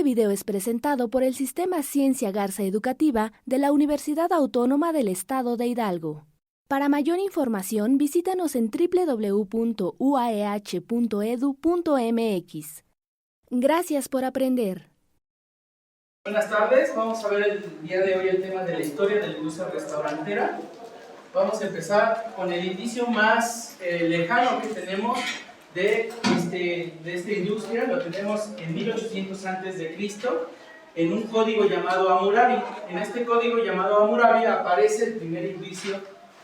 video es presentado por el Sistema Ciencia Garza Educativa de la Universidad Autónoma del Estado de Hidalgo. Para mayor información, visítanos en www.uaeh.edu.mx. Gracias por aprender. Buenas tardes, vamos a ver el día de hoy el tema de la historia de la industria restaurantera. Vamos a empezar con el indicio más lejano que tenemos de esta industria. Lo tenemos en 1800 a.C. en un código llamado Hammurabi. En este código llamado Hammurabi aparece el primer indicio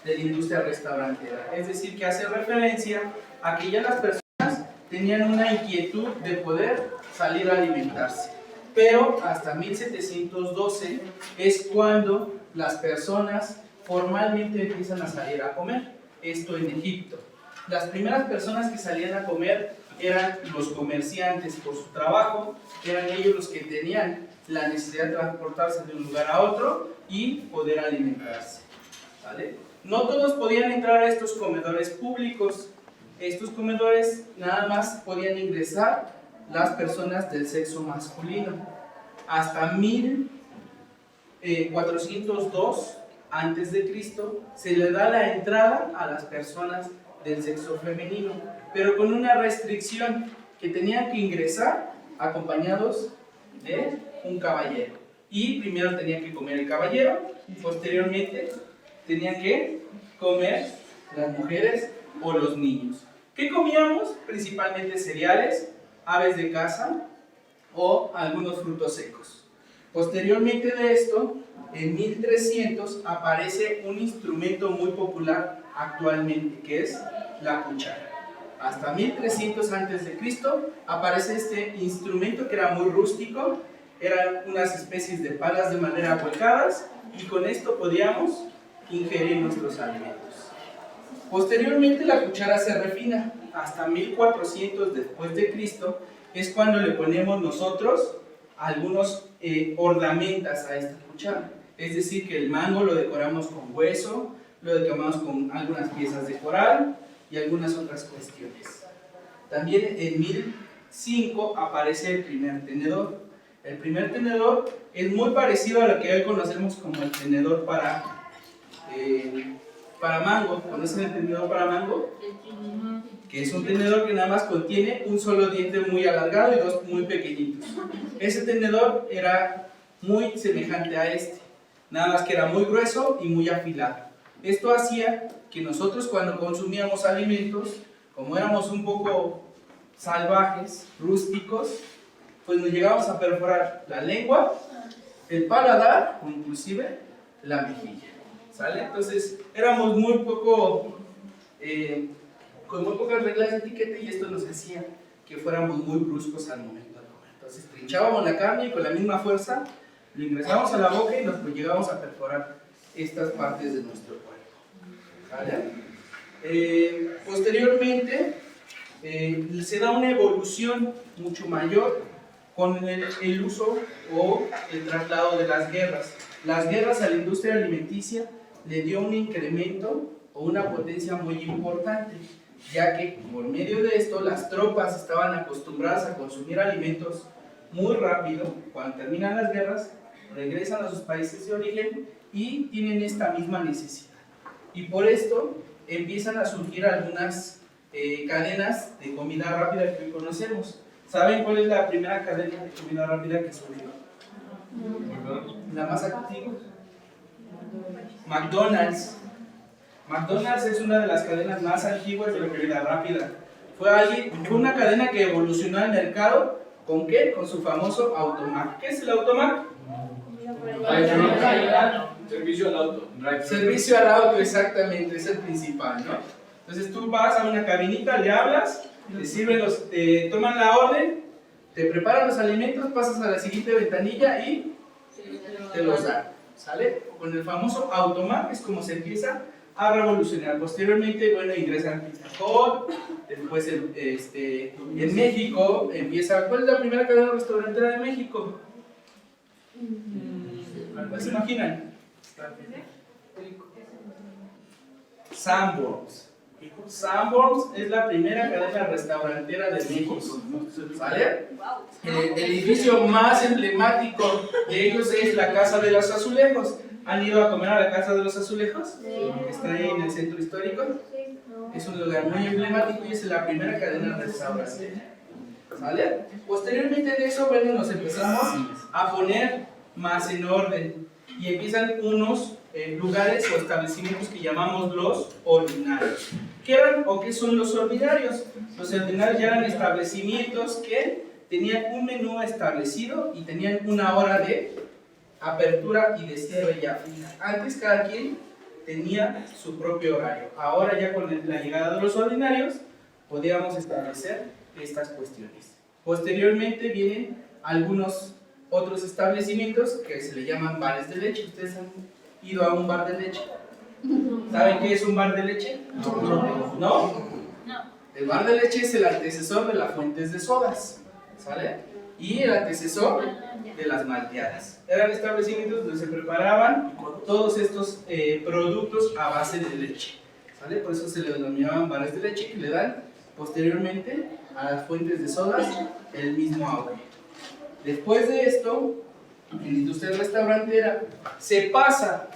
de la industria restaurantera, es decir, que hace referencia a que ya las personas tenían una inquietud de poder salir a alimentarse. Pero hasta 1712 es cuando las personas formalmente empiezan a salir a comer, esto en Egipto. Las primeras personas que salían a comer eran los comerciantes por su trabajo, eran ellos los que tenían la necesidad de transportarse de un lugar a otro y poder alimentarse, ¿vale? No todos podían entrar a estos comedores públicos. Estos comedores nada más podían ingresar las personas del sexo masculino. Hasta 1402 a.C. se le da la entrada a las personas del sexo femenino, pero con una restricción, que tenían que ingresar acompañados de un caballero. Y primero tenía que comer el caballero, y posteriormente tenían que comer las mujeres o los niños. ¿Qué comíamos? Principalmente cereales, aves de caza o algunos frutos secos. Posteriormente de esto, en 1300 aparece un instrumento muy popular actualmente, que es la cuchara. Hasta 1300 a.C. aparece este instrumento que era muy rústico, eran unas especies de palas de madera volcadas, y con esto podíamos ingerir nuestros alimentos. Posteriormente la cuchara se refina. Hasta 1400 después de Cristo es cuando le ponemos nosotros algunos ornamentas a esta cuchara. Es decir, que el mango lo decoramos con hueso, lo decoramos con algunas piezas de coral y algunas otras cuestiones. También en 1005 aparece el primer tenedor. El primer tenedor es muy parecido a lo que hoy conocemos como el tenedor para mango. ¿Conocen el tenedor para mango? Que es un tenedor que nada más contiene un solo diente muy alargado y dos muy pequeñitos. Ese tenedor era muy semejante a este, nada más que era muy grueso y muy afilado. Esto hacía que nosotros, cuando consumíamos alimentos, como éramos un poco salvajes, rústicos, pues nos llegábamos a perforar la lengua, el paladar o inclusive la mejilla, ¿sale? Entonces éramos muy poco con muy pocas reglas de etiqueta, y esto nos hacía que fuéramos muy bruscos al momento de comer. Entonces trinchábamos la carne y con la misma fuerza lo ingresábamos a la boca y nos llegábamos a perforar estas partes de nuestro cuerpo, ¿vale? Posteriormente se da una evolución mucho mayor con el uso o el traslado de las guerras. Las guerras a la industria alimenticia le dio un incremento o una potencia muy importante, ya que por medio de esto las tropas estaban acostumbradas a consumir alimentos muy rápido. Cuando terminan las guerras, regresan a sus países de origen y tienen esta misma necesidad. Y por esto empiezan a surgir algunas cadenas de comida rápida que hoy conocemos. ¿Saben cuál es la primera cadena de comida rápida que surgió? La más activa. McDonald's. McDonald's es una de las cadenas más antiguas de la comida rápida. Fue una cadena que evolucionó al mercado. ¿Con qué? Con su famoso Automac. ¿Qué es el Automac? Servicio al auto. Servicio al auto, exactamente, es el principal, ¿no? Entonces tú vas a una cabinita, le hablas, te sirven te toman la orden, te preparan los alimentos, pasas a la siguiente ventanilla y te los dan, ¿sale? Con el famoso Automac es como se empieza a revolucionar. Posteriormente, bueno, ingresan Pizza Hut, después en México empieza. ¿Cuál es la primera cadena restaurantera de México? ¿Cuál se imaginan? Sanborns. Sanborns es la primera cadena restaurantera de México, ¿sale? El edificio más emblemático de ellos es la Casa de los Azulejos. ¿Han ido a comer a la Casa de los Azulejos? Está ahí en el centro histórico. Es un lugar muy emblemático y es la primera cadena restaurantera, ¿sale? Posteriormente de eso, bueno, nos empezamos a poner más en orden y empiezan unos lugares o establecimientos que llamamos los ordinarios. ¿Qué eran o qué son los ordinarios? Los ordinarios ya eran establecimientos que tenían un menú establecido y tenían una hora de apertura y de cierre ya fija. Antes cada quien tenía su propio horario. Ahora ya con la llegada de los ordinarios podíamos establecer estas cuestiones. Posteriormente vienen algunos otros establecimientos que se le llaman bares de leche. ¿Ustedes han ido a un bar de leche? ¿Saben qué es un bar de leche? ¿No? El bar de leche es el antecesor de las fuentes de sodas, ¿sale? Y el antecesor de las malteadas. Eran establecimientos donde se preparaban todos estos productos a base de leche, ¿sale? Por eso se le denominaban bares de leche, que le dan posteriormente a las fuentes de sodas el mismo auge. Después de esto, en la industria restaurantera se pasa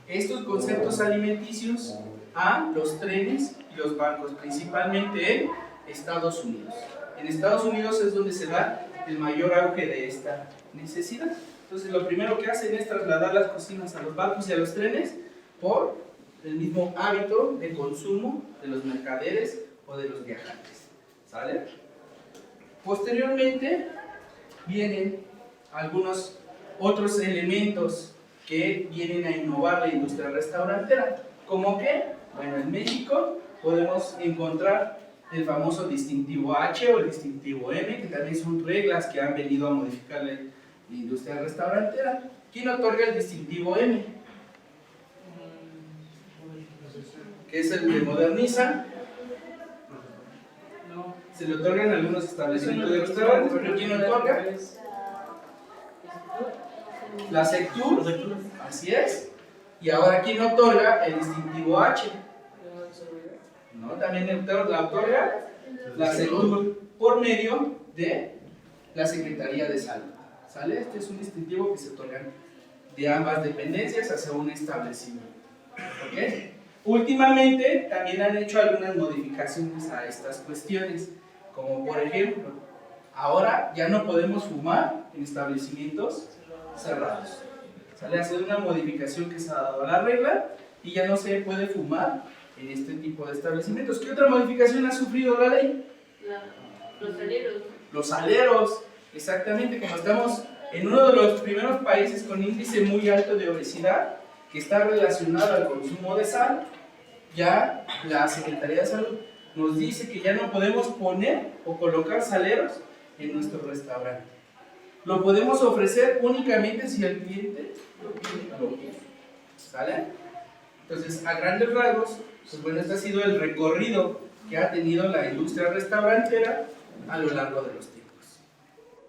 estos conceptos alimenticios a los trenes y los barcos, principalmente en Estados Unidos. En Estados Unidos es donde se da el mayor auge de esta necesidad. Entonces lo primero que hacen es trasladar las cocinas a los barcos y a los trenes por el mismo hábito de consumo de los mercaderes o de los viajantes, ¿sale? Posteriormente vienen algunos otros elementos que vienen a innovar la industria restaurantera. ¿Cómo qué? Bueno, en México podemos encontrar el famoso distintivo H o el distintivo M, que también son reglas que han venido a modificar la industria restaurantera. ¿Quién otorga el distintivo M? Que es el que moderniza. Se le otorgan a algunos establecimientos de restaurantes, pero ¿quién lo otorga? La Sectur, así es. Y ahora, ¿quién otorga el distintivo H? No, también la otorga la Sectur por medio de la Secretaría de Salud, ¿sale? Este es un distintivo que se otorga de ambas dependencias hacia un establecimiento, ¿ok? Últimamente también han hecho algunas modificaciones a estas cuestiones, como por ejemplo, ahora ya no podemos fumar en establecimientos cerrados, ¿sale? Ha sido una modificación que se ha dado a la regla y ya no se puede fumar en este tipo de establecimientos. ¿Qué otra modificación ha sufrido la ley? Los aleros. Los aleros, exactamente, como estamos en uno de los primeros países con índice muy alto de obesidad, que está relacionado al consumo de sal, ya la Secretaría de Salud nos dice que ya no podemos poner o colocar saleros en nuestro restaurante. Lo podemos ofrecer únicamente si el cliente lo pide, ¿sale? Entonces, a grandes rasgos, pues bueno, este ha sido el recorrido que ha tenido la industria restaurantera a lo largo de los tiempos.